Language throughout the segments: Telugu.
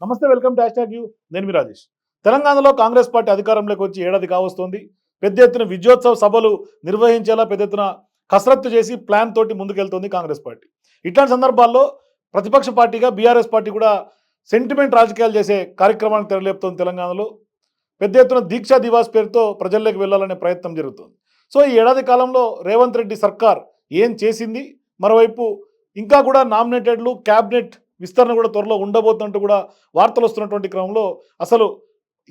నమస్తే, వెల్కమ్ టు #యూ. నేను మీ రాజేష్. తెలంగాణలో కాంగ్రెస్ పార్టీ అధికారంలోకి వచ్చి ఏడాది కావస్తోంది. పెద్ద ఎత్తున విజయోత్సవ సభలు నిర్వహించేలా పెద్ద ఎత్తున కసరత్తు చేసి ప్లాన్ తోటి ముందుకెళ్తోంది కాంగ్రెస్ పార్టీ. ఇట్లాంటి సందర్భాల్లో ప్రతిపక్ష పార్టీగా బీఆర్ఎస్ పార్టీ కూడా సెంటిమెంట్ రాజకీయాలు చేసే కార్యక్రమానికి తెరలేపుతోంది. తెలంగాణలో పెద్ద ఎత్తున దీక్షా దివాస్ పేరుతో ప్రజల్లోకి వెళ్లాలనే ప్రయత్నం జరుగుతుంది. సో ఈ ఏడాది కాలంలో రేవంత్ రెడ్డి సర్కార్ ఏం చేసింది, మరోవైపు ఇంకా కూడా నామినేటెడ్లు క్యాబినెట్ విస్తరణ కూడా త్వరలో ఉండబోతున్నట్టు కూడా వార్తలు వస్తున్నటువంటి క్రమంలో అసలు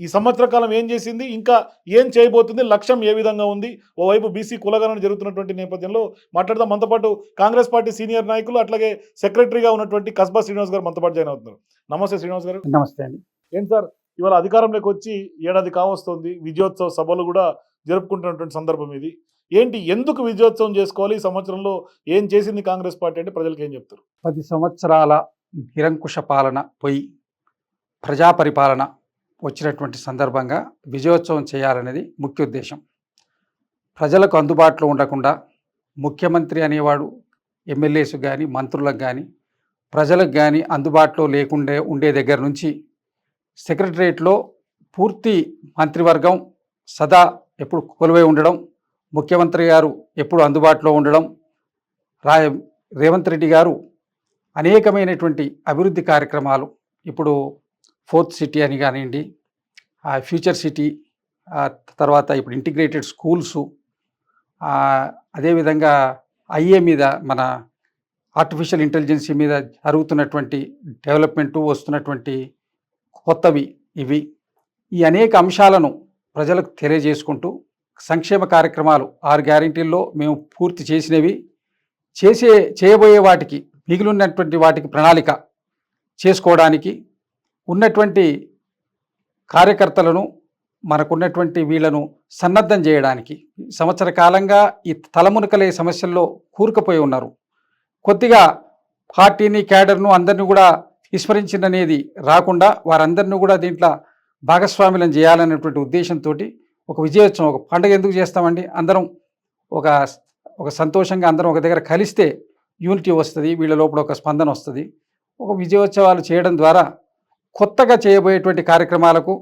ఈ సంవత్సర కాలం ఏం చేసింది, ఇంకా ఏం చేయబోతుంది, లక్ష్యం ఏ విధంగా ఉంది, ఓవైపు బీసీ కులగణన జరుగుతున్నటువంటి నేపథ్యంలో మాట్లాడదాం. మనతో పాటు కాంగ్రెస్ పార్టీ సీనియర్ నాయకులు అట్లాగే సెక్రటరీగా ఉన్నటువంటి కస్బా శ్రీనివాస్ గారు మనతో పాటు జాయిన్ అవుతున్నారు. నమస్తే శ్రీనివాస్ గారు. నమస్తే అండి. ఏంటి సార్, ఇవాళ అధికారంలోకి వచ్చి ఏడాది కావస్తుంది, విజయోత్సవ సభలు కూడా జరుపుకుంటున్నటువంటి సందర్భం ఇది. ఏంటి, ఎందుకు విజయోత్సవం చేసుకోవాలి, ఈ సంవత్సరంలో ఏం చేసింది కాంగ్రెస్ పార్టీ అంటే ప్రజలకు ఏం చెప్తారు? 10 సంవత్సరాల నిరంకుశ పాలన పోయి ప్రజా పరిపాలన వచ్చినటువంటి సందర్భంగా విజయోత్సవం చేయాలనేది ముఖ్య ఉద్దేశం. ప్రజలకు అందుబాటులో ఉండకుండా ముఖ్యమంత్రి అనేవాడు ఎమ్మెల్యేస్ కానీ మంత్రులకు కానీ ప్రజలకు కానీ అందుబాటులో లేకుండా ఉండే దగ్గర నుంచి సెక్రటరియట్లో పూర్తి మంత్రివర్గం సదా ఎప్పుడు కొలువై ఉండడం, ముఖ్యమంత్రి గారు ఎప్పుడు అందుబాటులో ఉండడం, రేవంత్ రెడ్డి గారు అనేకమైనటువంటి అభివృద్ధి కార్యక్రమాలు, ఇప్పుడు 4th సిటీ అని కానివ్వండి, ఫ్యూచర్ సిటీ, తర్వాత ఇప్పుడు ఇంటిగ్రేటెడ్ స్కూల్సు, అదేవిధంగా ఐఏ మీద మన ఆర్టిఫిషియల్ ఇంటెలిజెన్సీ మీద జరుగుతున్నటువంటి డెవలప్మెంటు, వస్తున్నటువంటి కొత్తవి ఇవి, ఈ అనేక అంశాలను ప్రజలకు తెలియజేసుకుంటూ సంక్షేమ కార్యక్రమాలు 6 గ్యారెంటీల్లో మేము పూర్తి చేసినవి, చేయబోయే వాటికి మిగిలినటువంటి వాటికి ప్రణాళిక చేసుకోవడానికి ఉన్నటువంటి కార్యకర్తలను, మనకున్నటువంటి వీళ్లను సన్నద్ధం చేయడానికి సంవత్సర కాలంగా ఈ తలమునకలే సమస్యల్లో కూరుకుపోయి ఉన్నారు. కొద్దిగా పార్టీని క్యాడర్ను అందరినీ కూడా విస్మరించిందనేది రాకుండా వారందరినీ కూడా దీంట్లో భాగస్వాములను చేయాలనేటువంటి ఉద్దేశంతో ఒక విజయోత్సవం, ఒక పండుగ ఎందుకు చేస్తామండి, అందరం ఒక సంతోషంగా అందరం ఒక దగ్గర కలిస్తే యూనిటీ వస్తుంది, వీళ్ళ లోపల ఒక స్పందన వస్తుంది. ఒక విజయోత్సవాలు చేయడం ద్వారా కొత్తగా చేయబోయేటువంటి కార్యక్రమాలకు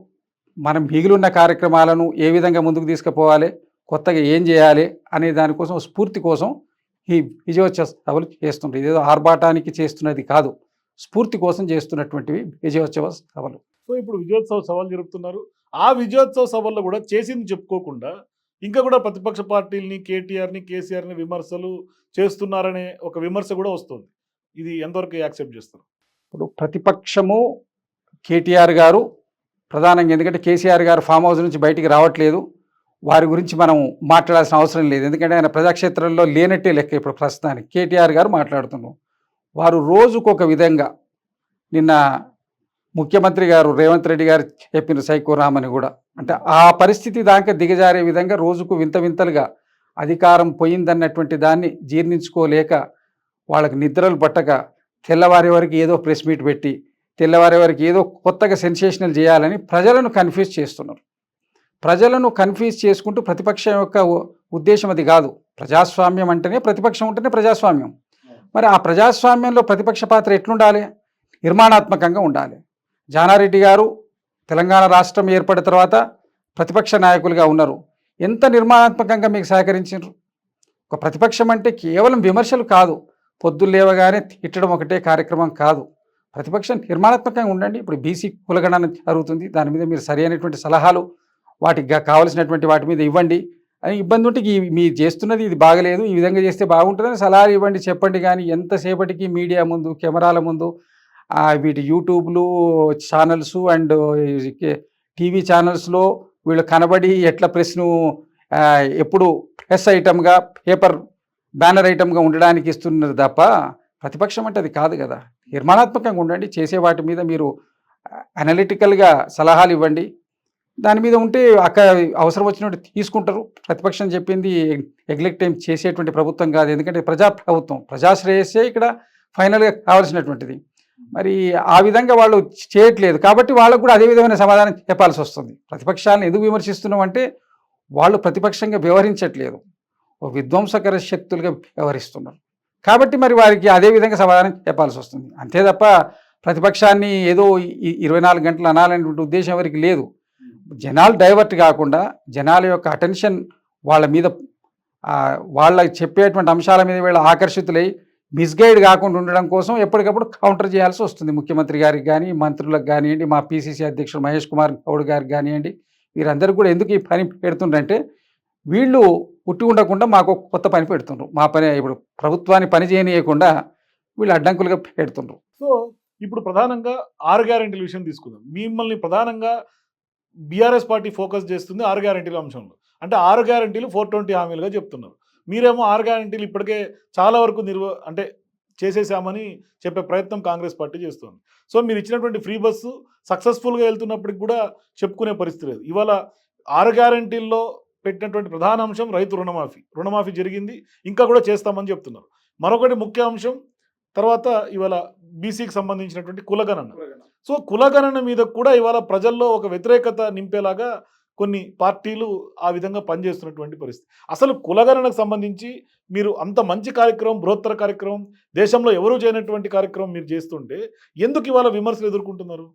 మనం మిగిలిన కార్యక్రమాలను ఏ విధంగా ముందుకు తీసుకుపోవాలి, కొత్తగా ఏం చేయాలి అనే దానికోసం స్ఫూర్తి కోసం ఈ విజయోత్సవ సభలు చేస్తుంటారు. ఇదేదో ఆర్భాటానికి చేస్తున్నది కాదు, స్ఫూర్తి కోసం చేస్తున్నటువంటివి విజయోత్సవ సభలు. సో ఇప్పుడు విజయోత్సవ సభలు జరుపుతున్నారు. ఆ విజయోత్సవ సభల్లో కూడా చేసింది చెప్పుకోకుండా ఇంకా కూడా ప్రతిపక్ష పార్టీలని, కేటీఆర్ని, కేసీఆర్ని విమర్శలు చేస్తున్నారనే ఒక విమర్శ కూడా వస్తుంది. ఇది ఎంతవరకు యాక్సెప్ట్ చేస్తారు? ఇప్పుడు ప్రతిపక్షము కేటీఆర్ గారు ప్రధానంగా, ఎందుకంటే కేసీఆర్ గారు ఫామ్ హౌస్ నుంచి బయటికి రావట్లేదు, వారి గురించి మనం మాట్లాడాల్సిన అవసరం లేదు, ఎందుకంటే ఆయన ప్రజాక్షేత్రంలో లేనట్టే లెక్క. ఇప్పుడు ప్రస్తుతానికి కేటీఆర్ గారు మాట్లాడుతున్నాం, వారు రోజుకొక విధంగా, నిన్న ముఖ్యమంత్రి గారు రేవంత్ రెడ్డి గారు చెప్పిన సైకోరామని కూడా, అంటే ఆ పరిస్థితి దాకా దిగజారే విధంగా రోజుకు వింత వింతలుగా అధికారం పోయిందన్నటువంటి దాన్ని జీర్ణించుకోలేక వాళ్ళకి నిద్రలు పట్టక తెల్లవారి వరకు ఏదో ప్రెస్ మీట్ పెట్టి తెల్లవారి వరకు ఏదో కొత్తగా సెన్సేషనల్ చేయాలని ప్రజలను కన్ఫ్యూజ్ చేస్తున్నారు. ప్రజలను కన్ఫ్యూజ్ చేసుకుంటూ ప్రతిపక్షం యొక్క ఉద్దేశం అది కాదు. ప్రజాస్వామ్యం అంటేనే ప్రతిపక్షం ఉంటేనే ప్రజాస్వామ్యం. మరి ఆ ప్రజాస్వామ్యంలో ప్రతిపక్ష పాత్ర ఎట్లుండాలి? నిర్మాణాత్మకంగా ఉండాలి. జానారెడ్డి గారు తెలంగాణ రాష్ట్రం ఏర్పడిన తర్వాత ప్రతిపక్ష నాయకులుగా ఉన్నారు. ఎంత నిర్మాణాత్మకంగా మీకు సహకరించారు? ఒక ప్రతిపక్షం అంటే కేవలం విమర్శలు కాదు, పొద్దున్న లేవగానే తిట్టడం ఒకటే కార్యక్రమం కాదు. ప్రతిపక్షం నిర్మాణాత్మకంగా ఉండండి. ఇప్పుడు బీసీ కులగణన జరుగుతుంది, దాని మీద మీరు సరి అయినటువంటి సలహాలు వాటికి కావలసినటువంటి వాటి మీద ఇవ్వండి. అని ఇబ్బంది ఉంటే మీరు చేస్తున్నది ఇది బాగలేదు, ఈ విధంగా చేస్తే బాగుంటుందని సలహాలు ఇవ్వండి, చెప్పండి. కానీ ఎంతసేపటికి మీడియా ముందు, కెమెరాల ముందు, వీటి యూట్యూబ్లు ఛానల్స్ అండ్ టీవీ ఛానల్స్లో వీళ్ళు కనబడి ఎట్లా ప్రెస్ను ఎప్పుడు ప్రెస్ ఐటమ్గా, పేపర్ బ్యానర్ ఐటమ్గా ఉండడానికి ఇస్తున్నారు తప్ప ప్రతిపక్షం అంటే అది కాదు కదా. నిర్మాణాత్మకంగా ఉండండి, చేసే వాటి మీద మీరు అనలిటికల్గా సలహాలు ఇవ్వండి. దాని మీద ఉంటే అవసరం వచ్చినట్టు తీసుకుంటారు. ప్రతిపక్షం చెప్పింది నెగ్లెక్ట్ ఏం చేసేటువంటి ప్రభుత్వం కాదు, ఎందుకంటే ప్రజా ప్రభుత్వం, ప్రజాశ్రేయస్సే ఇక్కడ ఫైనల్గా కావాల్సినటువంటిది. మరి ఆ విధంగా వాళ్ళు చేయట్లేదు కాబట్టి వాళ్ళకు కూడా అదే విధమైన సమాధానం చెప్పాల్సి వస్తుంది. ప్రతిపక్షాలను ఎందుకు విమర్శిస్తున్నాం అంటే వాళ్ళు ప్రతిపక్షంగా వ్యవహరించట్లేదు, విధ్వంసకర శక్తులుగా వ్యవహరిస్తున్నారు. కాబట్టి మరి వారికి అదే విధంగా సమాధానం చెప్పాల్సి వస్తుంది. అంతే తప్ప ప్రతిపక్షాన్ని ఏదో 24 గంటలు అనాలనేటువంటి ఉద్దేశం ఎవరికి లేదు. జనాలు డైవర్ట్ కాకుండా జనాల యొక్క అటెన్షన్ వాళ్ళ మీద వాళ్ళకి చెప్పేటువంటి అంశాల మీద వీళ్ళు ఆకర్షితులై మిస్గైడ్ కాకుండా ఉండడం కోసం ఎప్పటికప్పుడు కౌంటర్ చేయాల్సి వస్తుంది. ముఖ్యమంత్రి గారికి కానీ, మంత్రులకు కానివ్వండి, మా పిసిసి అధ్యక్షుడు మహేష్ కుమార్ గౌడ్ గారికి కానివ్వండి, వీరందరూ కూడా ఎందుకు ఈ పని పెడుతుండ్రంటే వీళ్ళు పుట్టి ఉండకుండా మాకు కొత్త పని పెడుతుండ్రు. మా పని ఇప్పుడు ప్రభుత్వాన్ని పని చేయనీయకుండా వీళ్ళు అడ్డంకులుగా పెడుతుండ్రు. సో ఇప్పుడు ప్రధానంగా 6 గ్యారెంటీల విషయం తీసుకుందాం. మిమ్మల్ని ప్రధానంగా బీఆర్ఎస్ పార్టీ ఫోకస్ చేస్తుంది 6 గ్యారెంటీల అంశంలో. అంటే 6 గ్యారెంటీలు 420 హామీలుగా చెప్తున్నారు. మీరేమో 6 గ్యారెంటీలు ఇప్పటికే చాలా వరకు అంటే చేసేసామని చెప్పే ప్రయత్నం కాంగ్రెస్ పార్టీ చేస్తుంది. సో మీరు ఇచ్చినటువంటి ఫ్రీ బస్సు సక్సెస్ఫుల్గా వెళ్తున్నప్పటికి కూడా చెప్పుకునే పరిస్థితి లేదు. ఇవాళ 6 గ్యారెంటీల్లో పెట్టినటువంటి ప్రధాన అంశం రైతు రుణమాఫీ జరిగింది, ఇంకా కూడా చేస్తామని చెప్తున్నారు. మరొకటి ముఖ్య అంశం తర్వాత ఇవాళ బీసీకి సంబంధించినటువంటి కులగణన. సో కులగణన మీద కూడా ఇవాళ ప్రజల్లో ఒక వ్యతిరేకత నింపేలాగా కొన్ని పార్టీలు ఆ విధంగా పనిచేస్తున్నటువంటి పరిస్థితి. అసలు కులగణనకు సంబంధించి మీరు అంత మంచి కార్యక్రమం, బృహత్తర కార్యక్రమం, దేశంలో ఎవరూ చేయనటువంటి కార్యక్రమం మీరు చేస్తుంటే ఎందుకు ఇవాళ విమర్శలు ఎదుర్కొంటున్నారు?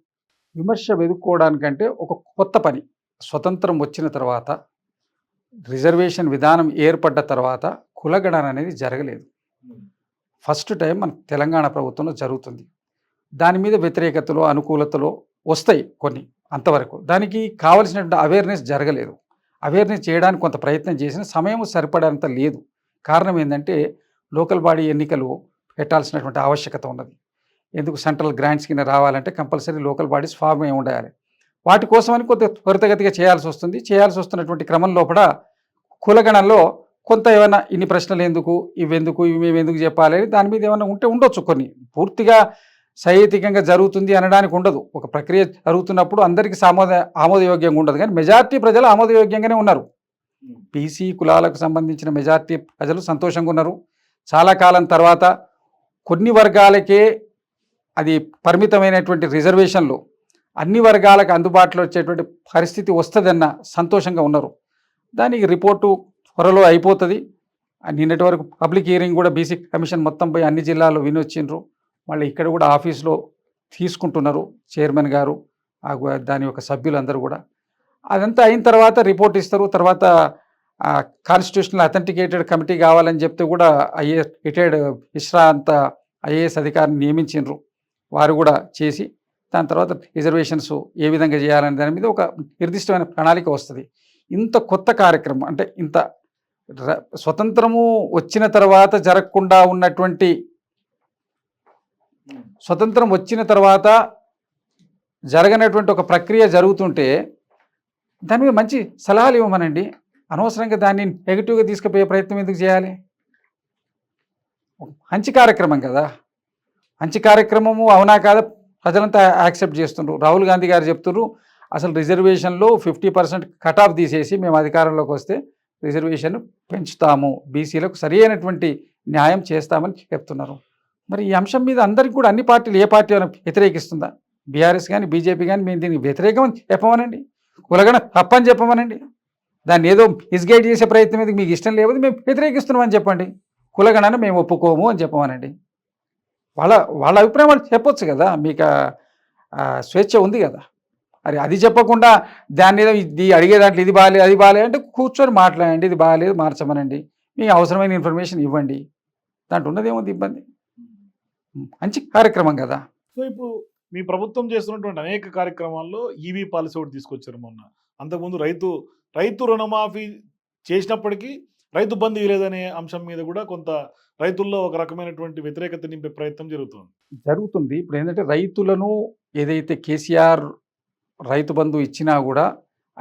విమర్శ ఎదుర్కోవడానికంటే ఒక కొత్త పని. స్వతంత్రం వచ్చిన తర్వాత రిజర్వేషన్ విధానం ఏర్పడ్డ తర్వాత కులగణన అనేది జరగలేదు. ఫస్ట్ టైం మన తెలంగాణ ప్రభుత్వంలో జరుగుతుంది. దాని మీద వ్యతిరేకతలో అనుకూలతలో వస్తాయి కొన్ని, అంతవరకు దానికి కావలసినటువంటి అవేర్నెస్ జరగలేదు. అవేర్నెస్ చేయడానికి కొంత ప్రయత్నం చేసిన సమయం సరిపడంత లేదు. కారణం ఏంటంటే లోకల్ బాడీ ఎన్నికలు పెట్టాల్సినటువంటి ఆవశ్యకత ఉన్నది. ఎందుకు సెంట్రల్ గ్రాంట్స్ కింద రావాలంటే కంపల్సరీ లోకల్ బాడీస్ ఫామ్ అయి ఉండాలి. వాటి కోసమని కొంత త్వరితగతిగా చేయాల్సి వస్తుంది. చేయాల్సి వస్తున్నటువంటి క్రమం లోపల కులగణనలో కొంత ఏమైనా ఇన్ని ప్రశ్నలు ఎందుకు, ఇవెందుకు, ఇవి మేము ఎందుకు చెప్పాలి అని దాని మీద ఏమైనా ఉంటే ఉండొచ్చు. కొన్ని పూర్తిగా సహేతుకంగా జరుగుతుంది అనడానికి ఉండదు. ఒక ప్రక్రియ జరుగుతున్నప్పుడు అందరికీ ఆమోదయోగ్యంగా ఉండదు, కానీ మెజార్టీ ప్రజలు ఆమోదయోగ్యంగానే ఉన్నారు. బీసీ కులాలకు సంబంధించిన మెజార్టీ ప్రజలు సంతోషంగా ఉన్నారు. చాలా కాలం తర్వాత కొన్ని వర్గాలకే అది పరిమితమైనటువంటి రిజర్వేషన్లు అన్ని వర్గాలకు అందుబాటులో వచ్చేటువంటి పరిస్థితి వస్తుందన్న సంతోషంగా ఉన్నారు. దానికి రిపోర్టు త్వరలో అయిపోతుంది. నిన్నటి వరకు పబ్లిక్ హియరింగ్ కూడా బీసీ కమిషన్ మొత్తం పోయి అన్ని జిల్లాల్లో వినొచ్చిండ్రు. మళ్ళీ ఇక్కడ కూడా ఆఫీస్లో తీసుకుంటున్నారు చైర్మన్ గారు, దాని యొక్క సభ్యులందరూ కూడా. అదంతా అయిన తర్వాత రిపోర్ట్ ఇస్తారు. తర్వాత కాన్స్టిట్యూషనల్ అథెంటికేటెడ్ కమిటీ కావాలని చెప్తే కూడా రిటైర్డ్ ఇస్రా అంత ఐఏఎస్ అధికారిని నియమించిండ్రు. వారు కూడా చేసి దాని తర్వాత రిజర్వేషన్స్ ఏ విధంగా చేయాలనే దాని మీద ఒక నిర్దిష్టమైన ప్రణాళిక వస్తుంది. ఇంత కొత్త కార్యక్రమం అంటే ఇంత స్వతంత్రము వచ్చిన తర్వాత జరగకుండా ఉన్నటువంటి, స్వతంత్రం వచ్చిన తర్వాత జరగనటువంటి ఒక ప్రక్రియ జరుగుతుంటే దాని మీద మంచి సలహాలు ఇవ్వమనండి. అనవసరంగా దాన్ని నెగిటివ్గా తీసుకుపోయే ప్రయత్నం ఎందుకు చేయాలి? మంచి కార్యక్రమం కదా, మంచి కార్యక్రమము అవునా కాదా ప్రజలంతా యాక్సెప్ట్ చేస్తుండ్రు. రాహుల్ గాంధీ గారు చెప్తున్నారు అసలు రిజర్వేషన్లో 50% కట్ ఆఫ్ తీసేసి మేము అధికారంలోకి వస్తే రిజర్వేషన్ పెంచుతాము, బీసీలకు సరి అయినటువంటి న్యాయం చేస్తామని చెప్తున్నారు. మరి ఈ అంశం మీద అందరికీ కూడా అన్ని పార్టీలు, ఏ పార్టీ వ్యతిరేకిస్తుందా? బీఆర్ఎస్ కానీ బీజేపీ కానీ మేము దీనికి వ్యతిరేకమని చెప్పమనండి, కులగణ తప్పని చెప్పమనండి. దాన్ని ఏదో మిస్గైడ్ చేసే ప్రయత్నం మీద మీకు ఇష్టం లేకపోతే మేము వ్యతిరేకిస్తున్నామని చెప్పండి. కులగణన మేము ఒప్పుకోము అని చెప్పమనండి. వాళ్ళ అభిప్రాయం వాళ్ళు చెప్పొచ్చు కదా, మీకు స్వేచ్ఛ ఉంది కదా. అది చెప్పకుండా దాని మీద ఇది అడిగే దాంట్లో ఇది బాగాలేదు అది బాగాలేదు అంటే కూర్చొని మాట్లాడండి. ఇది బాగాలేదు మార్చమనండి, మీకు అవసరమైన ఇన్ఫర్మేషన్ ఇవ్వండి. దాంట్లో ఉన్నది ఏముంది ఇబ్బంది? మంచి కార్యక్రమం కదా. సో ఇప్పుడు మీ ప్రభుత్వం చేస్తున్నటువంటి అనేక కార్యక్రమాల్లో ఈవీ పాలసీ ఒకటి తీసుకొచ్చారు మొన్న. అంతకుముందు రైతు రుణమాఫీ చేసినప్పటికీ రైతు బంధు ఇవ్వలేదనే అంశం మీద కూడా కొంత రైతుల్లో ఒక రకమైనటువంటి వ్యతిరేకత నింపే ప్రయత్నం జరుగుతుంది. ఇప్పుడు ఏంటంటే రైతులను ఏదైతే కేసీఆర్ రైతు బంధు ఇచ్చినా కూడా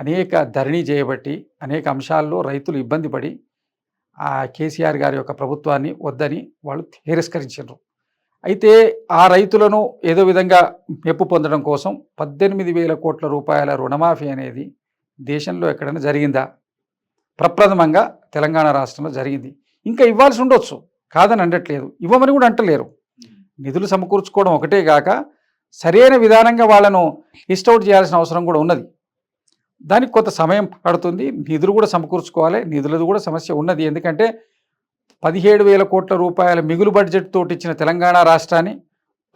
అనేక ధరణి చేయబట్టి అనేక అంశాల్లో రైతులు ఇబ్బంది పడి ఆ కేసీఆర్ గారి యొక్క ప్రభుత్వాన్ని వద్దని వాళ్ళు తిరస్కరించారు. అయితే ఆ రైతులను ఏదో విధంగా మెప్పు పొందడం కోసం 18,000 కోట్ల రూపాయల రుణమాఫీ అనేది దేశంలో ఎక్కడైనా జరిగిందా? ప్రప్రథమంగా తెలంగాణ రాష్ట్రంలో జరిగింది. ఇంకా ఇవ్వాల్సి ఉండొచ్చు, కాదని అనట్లేదు, ఇవ్వమని కూడా అంటలేరు. నిధులు సమకూర్చుకోవడం ఒకటే కాక సరైన విధానంగా వాళ్ళను లిస్ట్ అవుట్ చేయాల్సిన అవసరం కూడా ఉన్నది. దానికి కొంత సమయం పడుతుంది. నిధులు కూడా సమకూర్చుకోవాలి, నిధులది కూడా సమస్య ఉన్నది. ఎందుకంటే 17,000 కోట్ల రూపాయల మిగులు బడ్జెట్ తోటి ఇచ్చిన తెలంగాణ రాష్ట్రాన్ని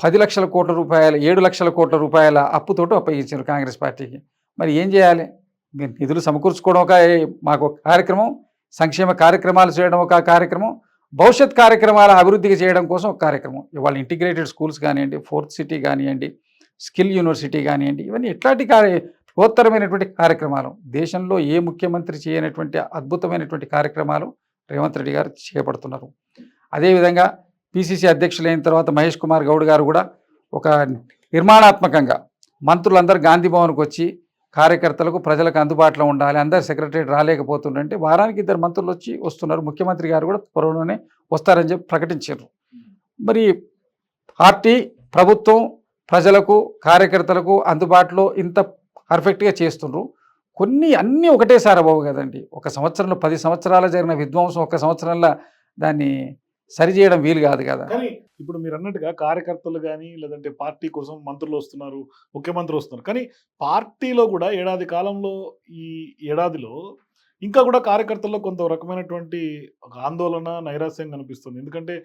10 లక్షల కోట్ల రూపాయల 7 లక్షల కోట్ల రూపాయల అప్పుతోటి అప్పగించారు కాంగ్రెస్ పార్టీకి. మరి ఏం చేయాలి? మీరు నిధులు సమకూర్చుకోవడం ఒక మాకు ఒక కార్యక్రమం, సంక్షేమ కార్యక్రమాలు చేయడం ఒక కార్యక్రమం, భవిష్యత్ కార్యక్రమాల అభివృద్ధికి చేయడం కోసం ఒక కార్యక్రమం. ఇవాళ ఇంటిగ్రేటెడ్ స్కూల్స్ కానివ్వండి, ఫోర్త్ సిటీ కానివ్వండి, స్కిల్ యూనివర్సిటీ కానివ్వండి, ఇవన్నీ ఎట్లాంటి బృహత్తరమైనటువంటి కార్యక్రమాలు. దేశంలో ఏ ముఖ్యమంత్రి చేయనటువంటి అద్భుతమైనటువంటి కార్యక్రమాలు రేవంత్ రెడ్డి గారు చేపడుతున్నారు. అదేవిధంగా పిసిసి అధ్యక్షులైన తర్వాత మహేష్ కుమార్ గౌడ్ గారు కూడా ఒక నిర్మాణాత్మకంగా మంత్రులందరూ గాంధీ భవన్కి వచ్చి కార్యకర్తలకు ప్రజలకు అందుబాటులో ఉండాలి, అందరు సెక్రటరేట్ రాలేకపోతుండంటే వారానికి 2 మంత్రులు వస్తున్నారు. ముఖ్యమంత్రి గారు కూడా త్వరలోనే వస్తారని చెప్పి ప్రకటించారు. మరి పార్టీ ప్రభుత్వం ప్రజలకు కార్యకర్తలకు అందుబాటులో ఇంత పర్ఫెక్ట్గా చేస్తుండ్రు. అన్నీ ఒకటేసారి అవ్వవు కదండి. ఒక సంవత్సరంలో 10 సంవత్సరాలు జరిగిన విధ్వంసం ఒక సంవత్సరంలో దాన్ని సరిచేయడం వీలు కాదు కదా. కానీ ఇప్పుడు మీరు అన్నట్టుగా కార్యకర్తలు కానీ లేదంటే పార్టీ కోసం మంత్రులు వస్తున్నారు, ముఖ్యమంత్రి వస్తున్నారు. కానీ పార్టీలో కూడా ఏడాది కాలంలో ఈ ఏడాదిలో ఇంకా కూడా కార్యకర్తల్లో కొంత రకమైనటువంటి ఒక ఆందోళన, నైరాశ్యం కనిపిస్తుంది. ఎందుకంటే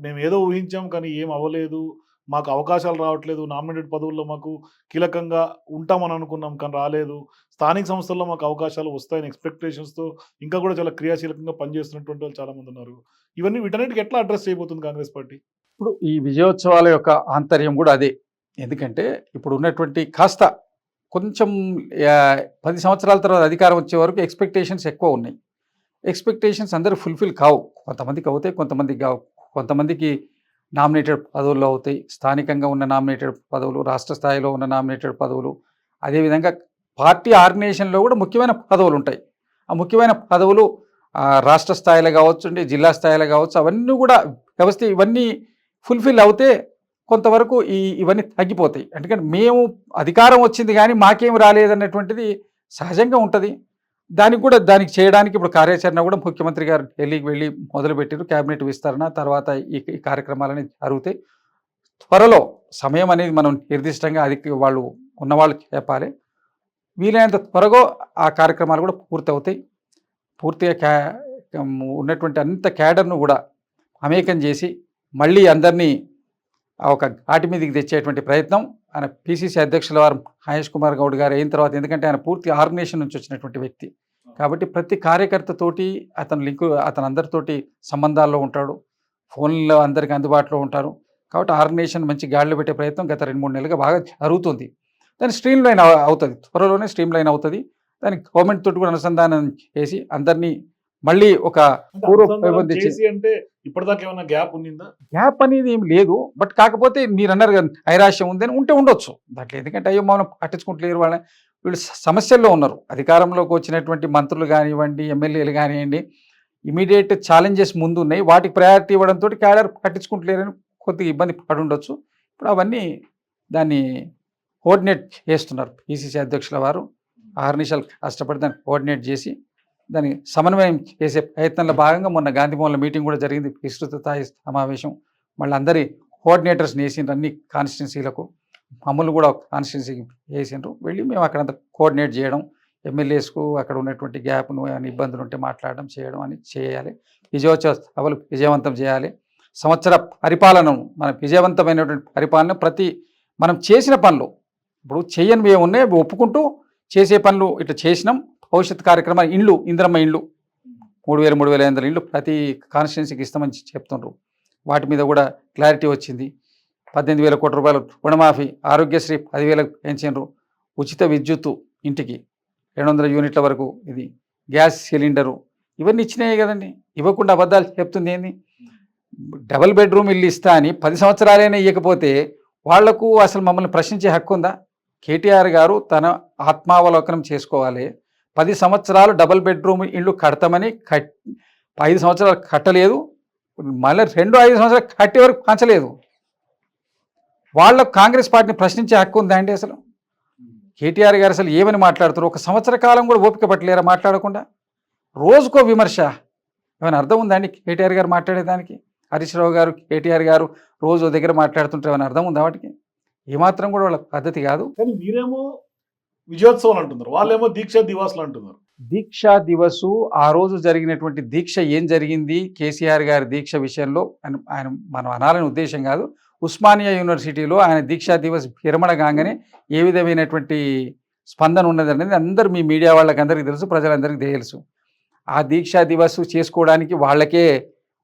మేము ఏదో ఊహించాం కానీ ఏం అవ్వలేదు, మాకు అవకాశాలు రావట్లేదు, నామినేటెడ్ పదవుల్లో మాకు కీలకంగా ఉంటామని అనుకున్నాం కానీ రాలేదు, స్థానిక సంస్థల్లో మాకు అవకాశాలు వస్తాయని ఎక్స్పెక్టేషన్స్తో ఇంకా కూడా చాలా క్రియాశీలకంగా పనిచేస్తున్నటువంటి వాళ్ళు చాలామంది ఉన్నారు. వీటన్నిటికి ఎట్లా అడ్రస్ చేయబోతుంది కాంగ్రెస్ పార్టీ? ఇప్పుడు ఈ విజయోత్సవాల యొక్క ఆంతర్యం కూడా అదే. ఎందుకంటే ఇప్పుడు ఉన్నటువంటి కాస్త కొంచెం 10 సంవత్సరాల తర్వాత అధికారం వచ్చే వరకు ఎక్స్పెక్టేషన్స్ ఎక్కువ ఉన్నాయి. ఎక్స్పెక్టేషన్స్ అందరూ ఫుల్ఫిల్ కావు. కొంతమందికి అవుతాయి, కొంతమందికి కావు. కొంతమందికి నామినేటెడ్ పదవులు అవుతాయి, స్థానికంగా ఉన్న నామినేటెడ్ పదవులు, రాష్ట్ర స్థాయిలో ఉన్న నామినేటెడ్ పదవులు, అదేవిధంగా పార్టీ ఆర్గనైజేషన్లో కూడా ముఖ్యమైన పదవులు ఉంటాయి. ఆ ముఖ్యమైన పదవులు రాష్ట్ర స్థాయిలో కావచ్చు, జిల్లా స్థాయిలో కావచ్చు, అవన్నీ కూడా వ్యవస్థ ఇవన్నీ ఫుల్ఫిల్ అవుతే కొంతవరకు ఇవన్నీ తగ్గిపోతాయి. ఎందుకంటే మేము అధికారం వచ్చింది కానీ మాకేం రాలేదన్నటువంటిది సహజంగా ఉంటుంది. దానికి చేయడానికి ఇప్పుడు కార్యాచరణ కూడా ముఖ్యమంత్రి గారు ఢిల్లీకి వెళ్ళి మొదలుపెట్టారు. క్యాబినెట్ విస్తరణ తర్వాత ఈ కార్యక్రమాలని జరుగుతాయి. త్వరలో సమయం అనేది మనం నిర్దిష్టంగా వాళ్ళు ఉన్నవాళ్ళు చెప్పాలి. వీలైనంత త్వరగా ఆ కార్యక్రమాలు కూడా పూర్తి అవుతాయి. పూర్తిగా ఉన్నటువంటి అంత క్యాడర్ను కూడా అమేకం చేసి మళ్ళీ అందరినీ ఒక ఘాటి మీదకి తెచ్చేటువంటి ప్రయత్నం ఆయన పిసిసి అధ్యక్షుల వారు మహేష్ కుమార్ గౌడ్ గారు అయిన తర్వాత, ఎందుకంటే ఆయన పూర్తి ఆర్గనైజేషన్ నుంచి వచ్చినటువంటి వ్యక్తి కాబట్టి ప్రతి కార్యకర్తతోటి అతను అందరితోటి సంబంధాల్లో ఉంటాడు, ఫోన్లో అందరికీ అందుబాటులో ఉంటారు. కాబట్టి ఆర్గనైజేషన్ మంచి గాడిలో పెట్టే ప్రయత్నం గత 2-3 నెలలుగా బాగా జరుగుతుంది. దాన్ని స్ట్రీమ్ లైన్ అవుతుంది, త్వరలోనే స్ట్రీమ్ లైన్ అవుతుంది. దానికి గవర్నమెంట్ తోటి కూడా అనుసంధానం చేసి అందరినీ మళ్ళీ ఒక అంటే ఇప్పటిదాకా ఏమైనా గ్యాప్ ఉండిందా? గ్యాప్ అనేది ఏం లేదు. బట్ కాకపోతే మీరు అన్నారు కదా నైరాశ్యం ఉందని ఉండొచ్చు దాంట్లో. ఎందుకంటే అయ్యో మనం పట్టించుకుంటలేరు, వీళ్ళు సమస్యల్లో ఉన్నారు. అధికారంలోకి వచ్చినటువంటి మంత్రులు కానివ్వండి, ఎమ్మెల్యేలు కానివ్వండి, ఇమీడియట్ ఛాలెంజెస్ ముందు ఉన్నాయి. వాటికి ప్రయారిటీ ఇవ్వడంతో క్యాడర్ పట్టించుకుంటలేరని కొద్దిగా ఇబ్బంది పడి ఉండొచ్చు. ఇప్పుడు అవన్నీ దాన్ని కోఆర్డినేట్ చేస్తున్నారు పిసిసి అధ్యక్షుల వారు. ఆర్నిషాలు కష్టపడి దాన్ని కోఆర్డినేట్ చేసి దాన్ని సమన్వయం చేసే ప్రయత్నంలో భాగంగా మొన్న గాంధీభవన్లో మీటింగ్ కూడా జరిగింది, విస్తృత స్థాయి సమావేశం. మళ్ళీ అందరి కోఆర్డినేటర్స్ వేసిండ్రు అన్ని కాన్స్టిట్యున్సీలకు, మమ్మల్ని కూడా కాన్స్టిట్యున్సీకి వేసిండ్రు. వెళ్ళి మేము అక్కడంతా కోఆర్డినేట్ చేయడం, ఎమ్మెల్యేస్కు అక్కడ ఉన్నటువంటి గ్యాప్ను అని ఇబ్బందులు ఉంటే మాట్లాడడం చేయడం అని చేయాలి. విజయోత్సవ సభలు విజయవంతం చేయాలి. సంవత్సర పరిపాలనను మన విజయవంతమైనటువంటి పరిపాలన మనం చేసిన పనులు ఇప్పుడు చేయనివి ఏమున్నాయి ఒప్పుకుంటూ చేసే పనులు ఇట్లా చేసినాం. భవిష్యత్ కార్యక్రమాలు ఇందిరమ్మ ఇండ్లు 3,000, 3,500 ఇండ్లు ప్రతి కాన్స్టిట్యున్సీకి ఇస్తామని చెప్తుండ్రు. వాటి మీద కూడా క్లారిటీ వచ్చింది. 18,000 కోట్ల రూపాయలు రుణమాఫీ, ఆరోగ్యశ్రీ 10,000 పెంచిండ్రు, ఉచిత విద్యుత్తు ఇంటికి 200 యూనిట్ల వరకు, ఇది గ్యాస్ సిలిండరు, ఇవన్నీ ఇచ్చినాయి కదండి. ఇవ్వకుండా అబద్ధాలు చెప్తుంది ఏంది? డబుల్ బెడ్రూమ్ ఇల్లు ఇస్తా అని 10 సంవత్సరాలైనా ఇవ్వకపోతే వాళ్లకు అసలు మమ్మల్ని ప్రశ్నించే హక్కు ఉందా? కేటీఆర్ గారు తన ఆత్మావలోకనం చేసుకోవాలి. 10 సంవత్సరాలు డబుల్ బెడ్రూమ్ ఇల్లు కడతామని 5 సంవత్సరాలు కట్టలేదు, మళ్ళీ 5 సంవత్సరాలు కట్టే వరకు పంచలేదు. వాళ్ళకు కాంగ్రెస్ పార్టీని ప్రశ్నించే హక్కు ఉందా అండి? అసలు కేటీఆర్ గారు అసలు ఏమని మాట్లాడుతారు? ఒక సంవత్సర కాలం కూడా ఓపిక పట్టలేరా మాట్లాడకుండా? రోజుకో విమర్శ, ఏమైనా అర్థం ఉందా అండి కేటీఆర్ గారు మాట్లాడేదానికి? హరీష్ రావు గారు, కేటీఆర్ గారు రోజు దగ్గర మాట్లాడుతుంటే ఏమైనా అర్థం ఉందా వాటికి? ఏమాత్రం కూడా వాళ్ళ పద్ధతి కాదు. కానీ మీరేమో విజయోత్సవాలు అంటున్నారు, వాళ్ళేమో దీక్ష దివాసులు అంటున్నారు. దీక్షా దివసు ఆ రోజు జరిగినటువంటి దీక్ష ఏం జరిగింది కేసీఆర్ గారి దీక్ష విషయంలో ఆయన మనం అనాలని ఉద్దేశం కాదు. ఉస్మానియా యూనివర్సిటీలో ఆయన దీక్షా దివస్ విరమణ కాగానే ఏ విధమైనటువంటి స్పందన ఉన్నది అనేది అందరూ మీ మీడియా వాళ్ళకి అందరికీ తెలుసు, ప్రజలందరికీ తెలుసు. ఆ దీక్షా దివస్ చేసుకోవడానికి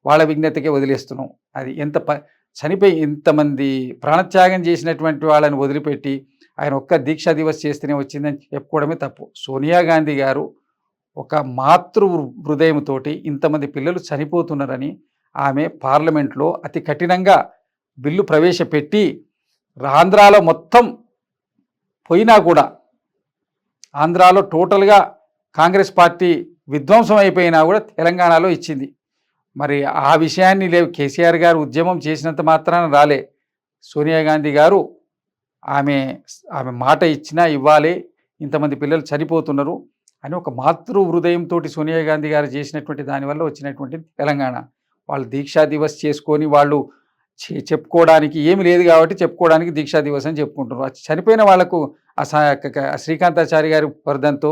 వాళ్ళ విజ్ఞతకే వదిలేస్తున్నాం. అది చనిపోయి ఇంతమంది ప్రాణత్యాగం చేసినటువంటి వాళ్ళని వదిలిపెట్టి ఆయన ఒక్క దీక్షా దివస్ చేస్తేనే వచ్చిందని చెప్పుకోవడమే తప్పు. సోనియా గాంధీ గారు ఒక మాతృ హృదయంతో ఇంతమంది పిల్లలు చనిపోతున్నారని ఆమె పార్లమెంట్లో అతి కఠినంగా బిల్లు ప్రవేశపెట్టి ఆంధ్రాలో మొత్తం పోయినా కూడా, ఆంధ్రాలో టోటల్గా కాంగ్రెస్ పార్టీ విధ్వంసం అయిపోయినా కూడా తెలంగాణలో ఇచ్చింది. మరి ఆ విషయాన్ని కేసీఆర్ గారు ఉద్యమం చేసినంత మాత్రాన రాలే. సోనియా గాంధీ గారు ఆమె మాట ఇచ్చినా ఇవ్వాలి, ఇంతమంది పిల్లలు చనిపోతున్నారు అని ఒక మాతృ హృదయంతో సోనియా గాంధీ గారు చేసినటువంటి దానివల్ల వచ్చినటువంటి తెలంగాణ. వాళ్ళు దీక్షా దివస్ చేసుకొని వాళ్ళు చెప్పుకోవడానికి ఏమి లేదు కాబట్టి చెప్పుకోవడానికి దీక్షా దివస్ అని చెప్పుకుంటున్నారు. చనిపోయిన వాళ్లకు శ్రీకాంతాచారి గారి వర్ధంతో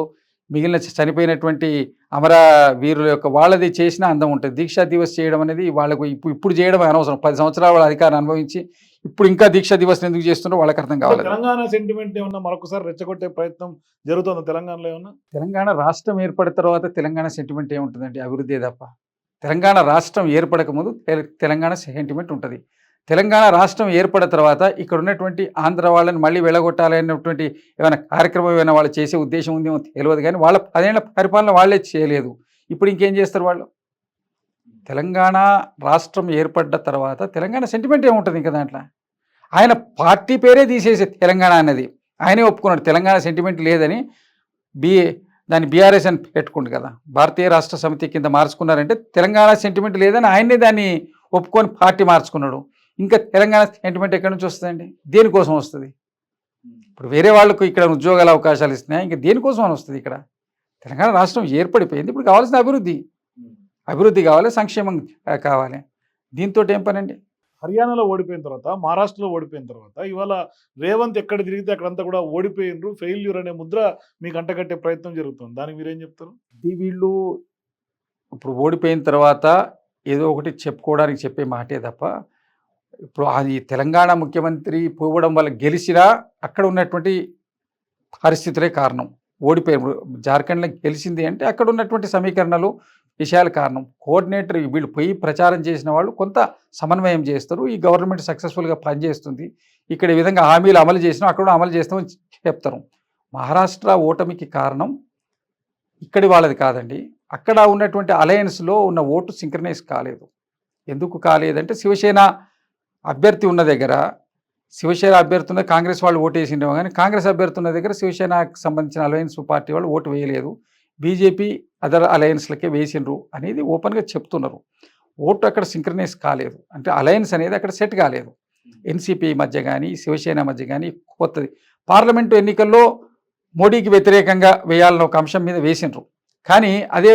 మిగిలిన చనిపోయినటువంటి అమరవీరుల యొక్క వాళ్ళది చేసిన అందం ఉంటుంది. దీక్షా దివస్ చేయడం అనేది వాళ్ళకు ఇప్పుడు చేయడం అనవసరం. 10 సంవత్సరాల వాళ్ళ అధికారం అనుభవించి ఇప్పుడు ఇంకా దీక్షా దివస్ ఎందుకు చేస్తున్నారో వాళ్ళకి అర్థం కావాలి. తెలంగాణ సెంటిమెంట్ ఏమన్నా మరొకసారి రెచ్చగొట్టే ప్రయత్నం జరుగుతుంది తెలంగాణలో ఏమన్నా? తెలంగాణ రాష్ట్రం ఏర్పడిన తర్వాత తెలంగాణ సెంటిమెంట్ ఏముంటుందండి? అభివృద్ధి తప్ప. తెలంగాణ రాష్ట్రం ఏర్పడక ముందు తెలంగాణ సెంటిమెంట్ ఉంటుంది. తెలంగాణ రాష్ట్రం ఏర్పడిన తర్వాత ఇక్కడ ఉన్నటువంటి ఆంధ్ర వాళ్ళని మళ్ళీ వెళ్ళగొట్టాలనేటువంటి ఏమైనా కార్యక్రమం ఏమైనా వాళ్ళు చేసే ఉద్దేశం ఉందేమో తెలియదు, కానీ వాళ్ళ 10 ఏళ్ల పరిపాలన వాళ్ళే చేయలేదు. ఇప్పుడు ఇంకేం చేస్తారు వాళ్ళు? తెలంగాణ రాష్ట్రం ఏర్పడ్డ తర్వాత తెలంగాణ సెంటిమెంట్ ఏముంటుంది ఇంకా దాంట్లో? ఆయన పార్టీ పేరే తీసేసే తెలంగాణ అన్నది ఆయనే ఒప్పుకున్నాడు. తెలంగాణ సెంటిమెంట్ లేదని దాన్ని బీఆర్ఎస్ అని పెట్టుకుంటు కదా, భారతీయ రాష్ట్ర సమితి కింద మార్చుకున్నారంటే తెలంగాణ సెంటిమెంట్ లేదని ఆయనే దాన్ని ఒప్పుకొని పార్టీ మార్చుకున్నాడు. ఇంకా తెలంగాణ సెంటిమెంట్ ఎక్కడి నుంచి వస్తుందండి? దేనికోసం వస్తుంది? ఇప్పుడు వేరే వాళ్ళకు ఇక్కడ ఉద్యోగాల అవకాశాలు ఇస్తున్నాయి, ఇంకా దేనికోసం అని వస్తుంది? ఇక్కడ తెలంగాణ రాష్ట్రం ఏర్పడిపోయింది, ఇప్పుడు కావాల్సిన అభివృద్ధి కావాలి, సంక్షేమం కావాలి. దీంతో ఏం పనండి? హర్యానాలో ఓడిపోయిన తర్వాత, మహారాష్ట్రలో ఓడిపోయిన తర్వాత ఇవాళ రేవంత్ ఎక్కడ తిరిగితే అక్కడంతా కూడా ఓడిపోయినరు, ఫెయిల్యూర్ అనే ముద్ర మీకు అంటగట్టే ప్రయత్నం జరుగుతుంది. దానికి మీరేం చెప్తారు? వీళ్ళు ఇప్పుడు ఓడిపోయిన తర్వాత ఏదో ఒకటి చెప్పుకోవడానికి చెప్పే మాటే తప్ప, ఇప్పుడు అది తెలంగాణ ముఖ్యమంత్రి పోవడం వల్ల గెలిచినా అక్కడ ఉన్నటువంటి పరిస్థితులే కారణం. ఓడిపోయి జార్ఖండ్లో గెలిచింది అంటే అక్కడ ఉన్నటువంటి సమీకరణలు విషయాల కారణం. కోఆర్డినేటర్ వీళ్ళు పోయి ప్రచారం చేసిన వాళ్ళు కొంత సమన్వయం చేస్తారు, ఈ గవర్నమెంట్ సక్సెస్ఫుల్గా పనిచేస్తుంది, ఇక్కడ ఈ విధంగా హామీలు అమలు చేసినాం, అక్కడ అమలు చేస్తామని చెప్తారు. మహారాష్ట్ర ఓటమికి కారణం ఇక్కడి వాళ్ళది కాదండి, అక్కడ ఉన్నటువంటి అలయన్స్లో ఉన్న ఓటు సింక్రనైజ్ కాలేదు. ఎందుకు కాలేదంటే శివసేన అభ్యర్థి ఉన్న దగ్గర కాంగ్రెస్ వాళ్ళు ఓటు వేసిండేమో, కానీ కాంగ్రెస్ అభ్యర్థి ఉన్న దగ్గర శివసేనకు సంబంధించిన అలయన్స్ పార్టీ వాళ్ళు ఓటు వేయలేదు, బీజేపీ అదర్ అలయన్స్లకే వేసిండ్రు అనేది ఓపెన్గా చెప్తున్నారు. ఓటు అక్కడ సింక్రనైజ్ కాలేదు అంటే అలయన్స్ అనేది అక్కడ సెట్ కాలేదు. ఎన్సీపీ మధ్య కానీ శివసేన మధ్య కానీ కొత్తది. పార్లమెంటు ఎన్నికల్లో మోడీకి వ్యతిరేకంగా వేయాలన్న ఒక అంశం మీద వేసిండ్రు, కానీ అదే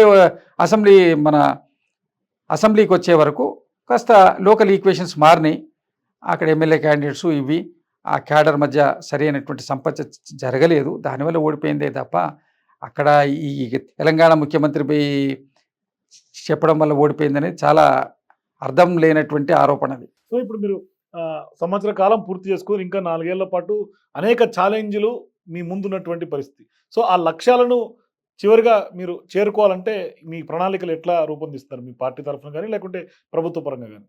అసెంబ్లీకి వచ్చే వరకు కాస్త లోకల్ ఈక్వేషన్స్ మారినాయి. అక్కడ ఎమ్మెల్యే క్యాండిడేట్స్ ఆ క్యాడర్ మధ్య సరైనటువంటి సంపర్క జరగలేదు, దానివల్ల ఓడిపోయిందే తప్ప అక్కడ ఈ తెలంగాణ ముఖ్యమంత్రి పోయి చెప్పడం వల్ల ఓడిపోయిందనేది చాలా అర్థం లేనటువంటి ఆరోపణ అది. సో ఇప్పుడు మీరు సంవత్సర కాలం పూర్తి చేసుకొని ఇంకా 4 ఏళ్ల పాటు అనేక ఛాలెంజ్లు మీ ముందున్నటువంటి పరిస్థితి. సో ఆ లక్ష్యాలను చివరిగా మీరు చేరుకోవాలంటే మీ ప్రణాళికలు ఎట్లా రూపొందిస్తారు? మీ పార్టీ తరఫున కానీ లేకుంటే ప్రభుత్వ పరంగా కానీ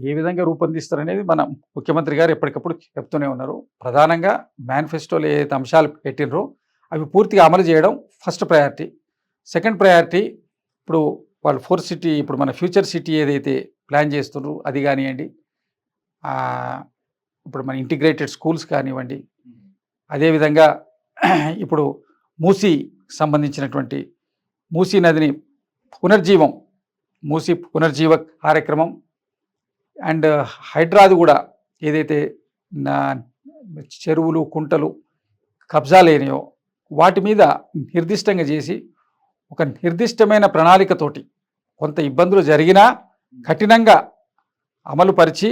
ఏ విధంగా రూపొందిస్తారనేది మన ముఖ్యమంత్రి గారు ఎప్పటికప్పుడు చెప్తూనే ఉన్నారు. ప్రధానంగా మేనిఫెస్టోలో ఏదైతే అంశాలు పెట్టినరో అవి పూర్తిగా అమలు చేయడం ఫస్ట్ ప్రయారిటీ. సెకండ్ ప్రయారిటీ ఇప్పుడు వాళ్ళు 4 సిటీ, ఇప్పుడు మన ఫ్యూచర్ సిటీ ఏదైతే ప్లాన్ చేస్తున్నారో అది కానివ్వండి, ఇప్పుడు మన ఇంటిగ్రేటెడ్ స్కూల్స్ కానివ్వండి, అదేవిధంగా ఇప్పుడు మూసీ సంబంధించినటువంటి మూసీ నదిని మూసీ పునర్జీవ కార్యక్రమం అండ్ హైడ్రాది కూడా ఏదైతే చెరువులు కుంటలు కబ్జా లేనియో వాటి మీద నిర్దిష్టంగా చేసి ఒక నిర్దిష్టమైన ప్రణాళికతోటి కొంత ఇబ్బందులు జరిగినా కఠినంగా అమలుపరిచి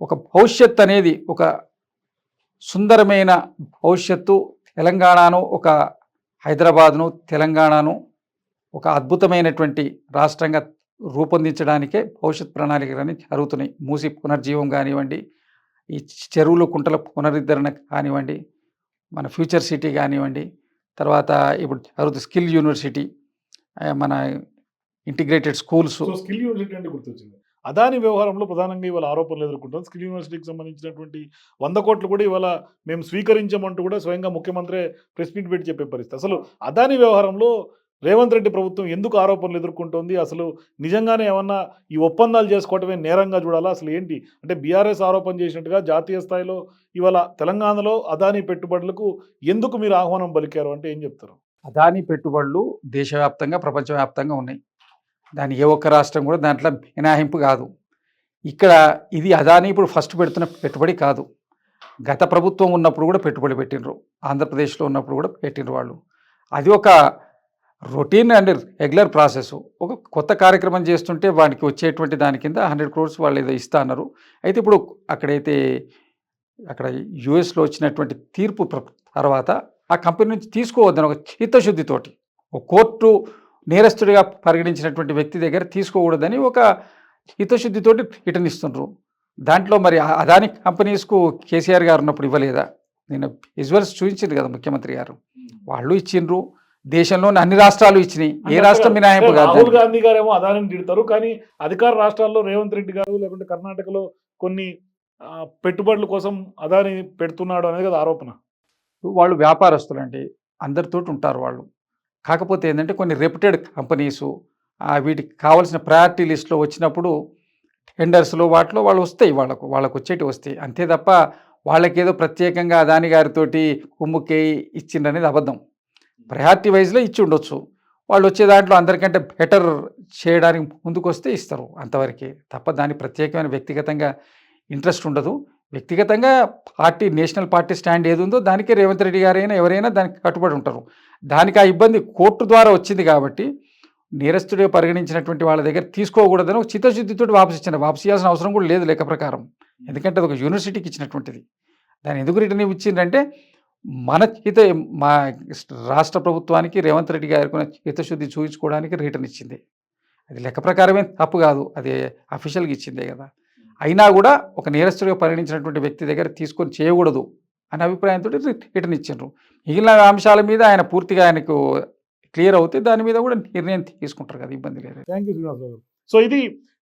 ఒక భవిష్యత్తు అనేది ఒక సుందరమైన భవిష్యత్తు తెలంగాణను ఒక హైదరాబాద్ను తెలంగాణను ఒక అద్భుతమైనటువంటి రాష్ట్రంగా రూపొందించడానికే భవిష్యత్ ప్రణాళికలని జరుగుతున్నాయి. మూసి పునర్జీవం కానివ్వండి, ఈ చెరువులు కుంటల పునరుద్ధరణ కానివ్వండి, మన ఫ్యూచర్ సిటీ కానివ్వండి, తర్వాత ఇప్పుడు జరుగుతుంది స్కిల్ యూనివర్సిటీ, మన integrated schools. So skill university అంటే గుర్తొచ్చింది. అదాని వ్యవహారంలో ప్రధానంగా ఇవాళ ఆరోపణలు ఎదుర్కొంటాం. స్కిల్ యూనివర్సిటీకి సంబంధించినటువంటి 100 కోట్లు కూడా ఇవాళ మేము స్వీకరించమంటూ కూడా స్వయంగా ముఖ్యమంత్రి ప్రెస్ మీట్ పెట్టి చెప్పే పరిస్థితి. అసలు అదాని వ్యవహారంలో రేవంత్ రెడ్డి ప్రభుత్వం ఎందుకు ఆరోపణలు ఎదుర్కొంటోంది? అసలు నిజంగానే ఏమన్నా ఈ ఒప్పందాలు చేసుకోవటమే నేరంగా చూడాలా? అసలు ఏంటి? అంటే బీఆర్ఎస్ ఆరోపణ చేసినట్టుగా జాతీయ స్థాయిలో ఇవాళ తెలంగాణలో అదాని పెట్టుబడులకు ఎందుకు మీరు ఆహ్వానం పలికారు అంటే ఏం చెప్తారు? అదాని పెట్టుబడులు దేశవ్యాప్తంగా ప్రపంచవ్యాప్తంగా ఉన్నాయి. దాని ఏ ఒక్క రాష్ట్రం కూడా దాంట్లో మినహాయింపు కాదు. ఇక్కడ ఇది అదాని ఇప్పుడు ఫస్ట్ పెడుతున్న పెట్టుబడి కాదు. గత ప్రభుత్వం ఉన్నప్పుడు కూడా పెట్టుబడి పెట్టినరు. ఆంధ్రప్రదేశ్లో ఉన్నప్పుడు కూడా పెట్టినరు వాళ్ళు. అది ఒక రొటీన్ అండ్ రెగ్యులర్ ప్రాసెస్. ఒక కొత్త కార్యక్రమం చేస్తుంటే వానికి వచ్చేటువంటి దాని కింద 100 crores వాళ్ళు ఏదో ఇస్తా అన్నారు. అయితే ఇప్పుడు అక్కడ యుఎస్లో వచ్చినటువంటి తీర్పు తర్వాత ఆ కంపెనీ నుంచి తీసుకోవద్దని ఒక చిత్తశుద్ధితోటి, ఒక కోర్టు నేరస్తుడిగా పరిగణించినటువంటి వ్యక్తి దగ్గర తీసుకోకూడదని ఒక చిత్తశుద్ధితోటి రిటర్న్ ఇస్తుండ్రు. దాంట్లో మరి అదాని కంపెనీస్కు కేసీఆర్ గారు ఉన్నప్పుడు ఇవ్వలేదా? నేను విజువల్స్ చూపించింది కదా ముఖ్యమంత్రి గారు. వాళ్ళు ఇచ్చిండ్రు, దేశంలోని అన్ని రాష్ట్రాలు ఇచ్చినాయి. ఏ రాష్ట్రం మినహాయింపు కాదు. రాహుల్ గాంధీ గారేమో అదానిని తిడతారు, కానీ అధికార రాష్ట్రాల్లో రేవంత్ రెడ్డి గారు లేకుంటే కర్ణాటకలో కొన్ని పెట్టుబడుల కోసం అదాని పెడుతున్నాడు అనేది కదా ఆరోపణ. వాళ్ళు వ్యాపారస్తులండి, అందరితోటి ఉంటారు వాళ్ళు. కాకపోతే ఏంటంటే కొన్ని రెప్యూటెడ్ కంపెనీసు వీటికి కావాల్సిన ప్రయారిటీ లిస్ట్లో వచ్చినప్పుడు టెండర్స్లో వాటిలో వాళ్ళు వస్తాయి, వాళ్ళకు వచ్చేటి వస్తాయి. అంతే తప్ప వాళ్ళకేదో ప్రత్యేకంగా అదాని గారితోటి కుమ్ముకే ఇచ్చిండనేది అబద్ధం. ప్రయారిటీ వైజ్లో ఇచ్చి ఉండొచ్చు. వాళ్ళు వచ్చే దాంట్లో అందరికంటే బెటర్ చేయడానికి ముందుకు వస్తే ఇస్తారు, అంతవరకే తప్ప దాని ప్రత్యేకమైన వ్యక్తిగతంగా ఇంట్రెస్ట్ ఉండదు. వ్యక్తిగతంగా పార్టీ, నేషనల్ పార్టీ స్టాండ్ ఏది ఉందో దానికే రేవంత్ రెడ్డి గారైనా ఎవరైనా దానికి కట్టుబడి ఉంటారు. దానికి ఆ ఇబ్బంది కోర్టు ద్వారా వచ్చింది కాబట్టి నేరస్తుడిగా పరిగణించినటువంటి వాళ్ళ దగ్గర తీసుకోకూడదని ఒక చిత్తశుద్ధితో వాపసు చేయాల్సిన అవసరం కూడా లేదు లెక్క ప్రకారం. ఎందుకంటే అది ఒక యూనివర్సిటీకి ఇచ్చినటువంటిది. దాన్ని ఎందుకు రిటర్న్ ఇచ్చిందంటే మా రాష్ట్ర ప్రభుత్వానికి రేవంత్ రెడ్డి గారికి చిత్తశుద్ధి చూపించుకోవడానికి రిటర్న్ ఇచ్చింది. అది లెక్క ప్రకారమే తప్పు కాదు, అది అఫీషియల్గా ఇచ్చిందే కదా. అయినా కూడా ఒక నేరస్తుడిగా పరిగణించినటువంటి వ్యక్తి దగ్గర తీసుకొని చేయకూడదు అనే అభిప్రాయంతో రిటర్న్ ఇచ్చిండ్రు. మిగిలిన అంశాల మీద ఆయన పూర్తిగా ఆయనకు క్లియర్ అవుతే దాని మీద కూడా నిర్ణయం తీసుకుంటారు కదా, ఇబ్బంది లేదు. థ్యాంక్ యూ శ్రీనివాసరావు గారు. సో ఇది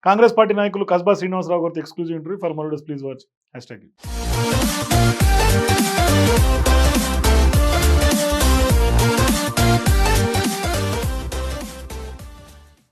కాంగ్రెస్ పార్టీ నాయకులు కస్బా శ్రీనివాసరావు గారితో exclusive interview. For more videos please watch #.